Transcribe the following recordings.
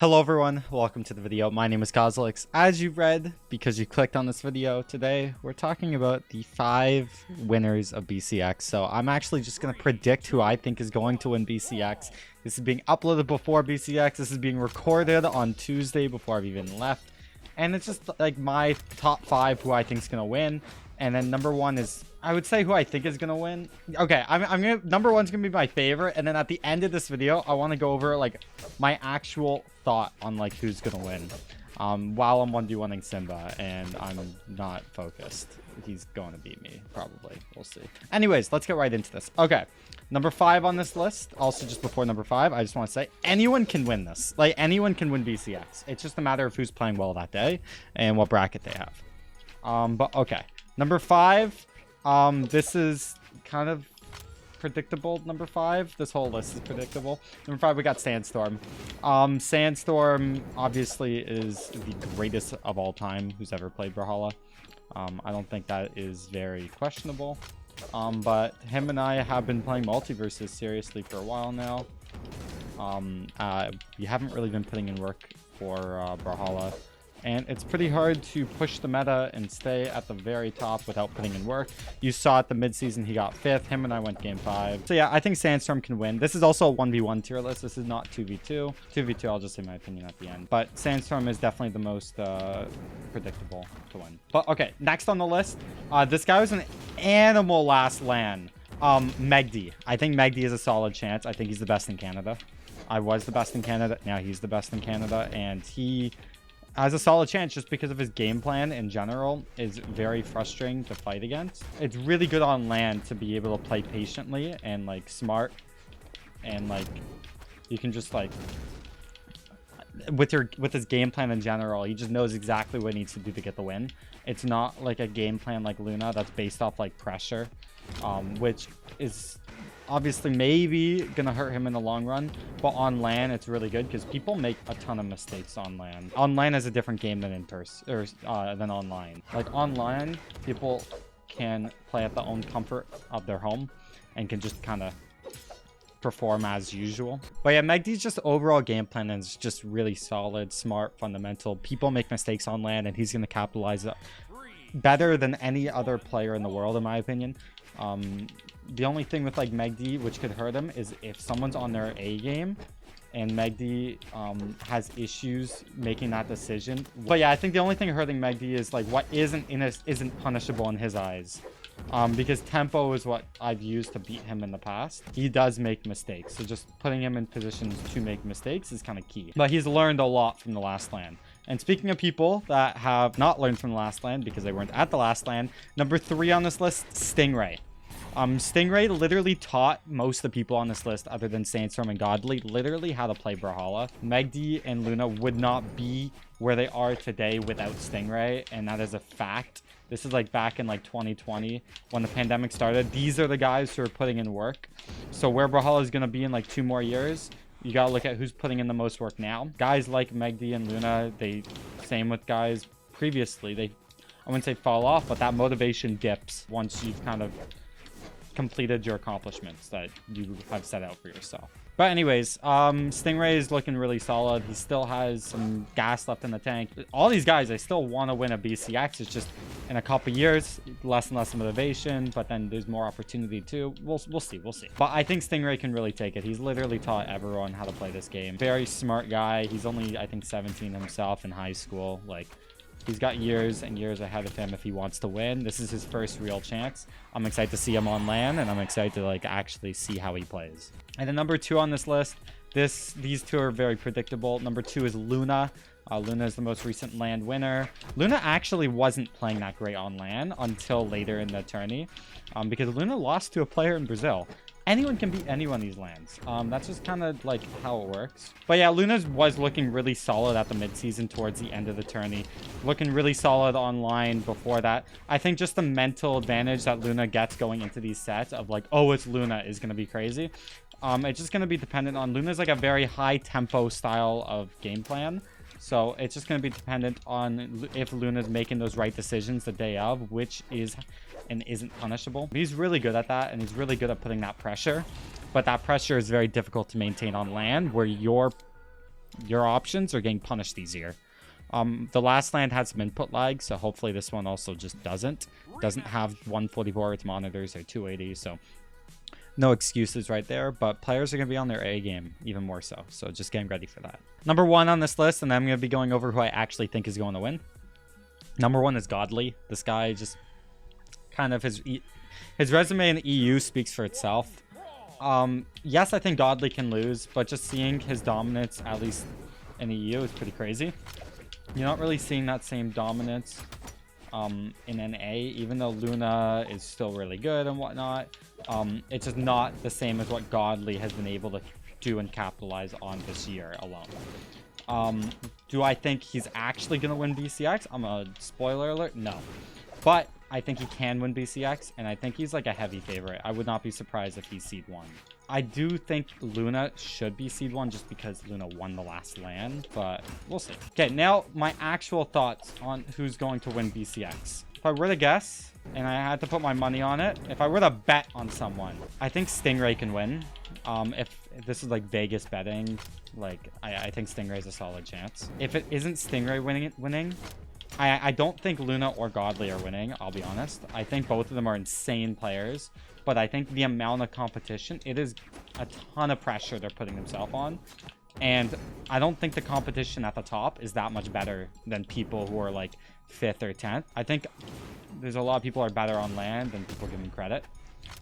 Hello everyone, welcome to the video. My name is Cosolix. As you've read, because you clicked on this video today, we're talking about the 5 winners of BCX. So I'm actually just going to predict who I think is going to win BCX. This is being uploaded before BCX. This is being recorded on Tuesday before I've even left. And it's just like my top 5 who I think is going to win. And then number 1 is, I would say who I think is going to win. Okay, I'm gonna, number 1's going to be my favorite. And then at the end of this video, I want to go over like my actual thought on like who's going to win. While I'm 1v1ing Simba and I'm not focused. He's going to beat me, probably. We'll see. Anyways, let's get right into this. Okay, number 5 on this list. Also, just before number 5, I just want to say anyone can win this. Like, anyone can win BCX. It's just a matter of who's playing well that day and what bracket they have. But okay. Number 5, this is kind of predictable. Number 5, this whole list is predictable. Number 5, we got Sandstorm. Sandstorm obviously is the greatest of all time who's ever played Brawlhalla. I don't think that is very questionable. But him and I have been playing multiverses seriously for a while now. We haven't really been putting in work for Brawlhalla. And it's pretty hard to push the meta and stay at the very top without putting in work. You saw at the mid-season he got 5th. Him and I went game 5. So yeah, I think Sandstorm can win. This is also a 1v1 tier list. This is not 2v2. 2v2, I'll just say my opinion at the end. But Sandstorm is definitely the most predictable to win. But okay, next on the list. This guy was an animal last LAN. Megdy. I think Megdy is a solid chance. I think he's the best in Canada. I was the best in Canada. Now he's the best in Canada. And he has a solid chance just because of his game plan in general is very frustrating to fight against. It's really good on land to be able to play patiently and like smart, and like you can just like with his game plan in general, he just knows exactly what he needs to do to get the win. It's not like a game plan like Luna that's based off like pressure, which is obviously maybe gonna hurt him in the long run. But on LAN it's really good because people make a ton of mistakes on LAN. On LAN is a different game than in person, or than online. Like online, people can play at the own comfort of their home and can just kind of perform as usual. But yeah, Megdy's just overall game plan is just really solid, smart, fundamental. People make mistakes on LAN and he's gonna capitalize it better than any other player in the world, in my opinion. The only thing with like Megdy which could hurt him is if someone's on their A game and Megdy has issues making that decision. But yeah, I think the only thing hurting Megdy is like what isn't punishable in his eyes. Because tempo is what I've used to beat him in the past. He does make mistakes, so just putting him in positions to make mistakes is kind of key. But he's learned a lot from the last LAN. And speaking of people that have not learned from the last LAN because they weren't at the last LAN, number 3 on this list, Stingray. Stingray literally taught most of the people on this list, other than Sandstorm and Godly, literally how to play Brawlhalla. Megdy and Luna would not be where they are today without Stingray, and that is a fact. This is like back in like 2020 when the pandemic started. These are the guys who are putting in work. So where Brawlhalla is going to be in like 2 more years, you got to look at who's putting in the most work now. Guys like Megdy and Luna, same with guys previously. I wouldn't say fall off, but that motivation dips once you've kind of completed your accomplishments that you have set out for yourself. But anyways, Stingray is looking really solid. He still has some gas left in the tank. All these guys, I still want to win a BCX. It's just in a couple years, less and less motivation, but then there's more opportunity too. We'll see. But I think Stingray can really take it. He's literally taught everyone how to play this game. Very smart guy. He's only, I think, 17 himself in high school. Like, he's got years and years ahead of him if he wants to win. This is his first real chance. I'm excited to see him on LAN, and I'm excited to like actually see how he plays. And then number 2 on this list, these 2 are very predictable. Number 2 is Luna. Luna is the most recent LAN winner. Luna actually wasn't playing that great on LAN until later in the tourney, because Luna lost to a player in Brazil. Anyone can beat anyone these LANs. That's just kind of like how it works. But yeah, Luna was looking really solid at the mid-season towards the end of the tourney. Looking really solid online before that. I think just the mental advantage that Luna gets going into these sets of like, oh, it's Luna is going to be crazy. It's just going to be dependent on Luna's like a very high tempo style of game plan. So it's just going to be dependent on if Luna's making those right decisions the day of, which is and isn't punishable. He's really good at that, and he's really good at putting that pressure. But that pressure is very difficult to maintain on land, where your your options are getting punished easier. The last land had some input lag, so hopefully this one also just doesn't have 144 with monitors or 280, so no excuses right there. But players are going to be on their A game even more so just getting ready for that. Number 1 on this list, and I'm going to be going over who I actually think is going to win. Number 1 is Godly. This guy just kind of his resume in the EU speaks for itself. Yes, I think Godly can lose, but just seeing his dominance, at least in the EU, is pretty crazy. You're not really seeing that same dominance in NA, even though Luna is still really good and whatnot. It's just not the same as what Godly has been able to do and capitalize on this year alone. Do I think he's actually going to win BCX? I'm a spoiler alert. No. But I think he can win BCX, and I think he's like a heavy favorite. I would not be surprised if he's seed 1. I do think Luna should be seed 1 just because Luna won the last land, but we'll see. Okay, now my actual thoughts on who's going to win BCX. If I were to guess, and I had to put my money on it, if I were to bet on someone, I think Stingray can win. If this is like Vegas betting, like I think Stingray's a solid chance. If it isn't Stingray winning, I don't think Luna or Godly are winning, I'll be honest. I think both of them are insane players, but I think the amount of competition, it is a ton of pressure they're putting themselves on. And I don't think the competition at the top is that much better than people who are like 5th or 10th. I think there's a lot of people who are better on land than people give them credit.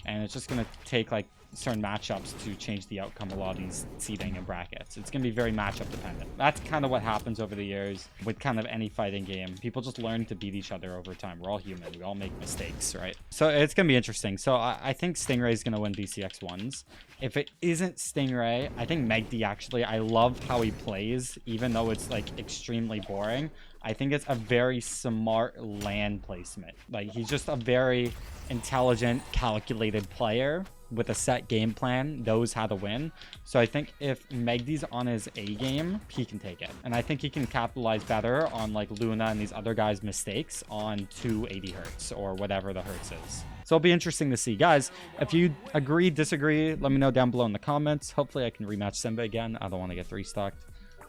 And it's just going to take like certain matchups to change the outcome of a lot of these seeding and brackets. It's going to be very matchup dependent. That's kind of what happens over the years with kind of any fighting game. People just learn to beat each other over time. We're all human. We all make mistakes, right? So it's going to be interesting. So I think Stingray is going to win BCX 1s. If it isn't Stingray, I think Megdi actually, I love how he plays, even though it's like extremely boring. I think it's a very smart land placement. Like, he's just a very intelligent, calculated player with a set game plan, knows how to win. So I think if Megdi's on his A game, he can take it. And I think he can capitalize better on like Luna and these other guys' mistakes on 280 hertz or whatever the hertz is. So it'll be interesting to see. Guys, if you agree, disagree, let me know down below in the comments. Hopefully I can rematch Simba again. I don't want to get 3-stocked.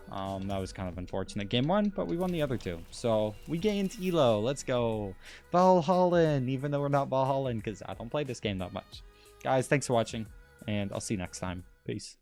That was kind of unfortunate game 1, but we won the other 2. So we gained Elo. Let's go. Brawlhalla, even though we're not Brawlhalla because I don't play this game that much. Guys, thanks for watching, and I'll see you next time. Peace.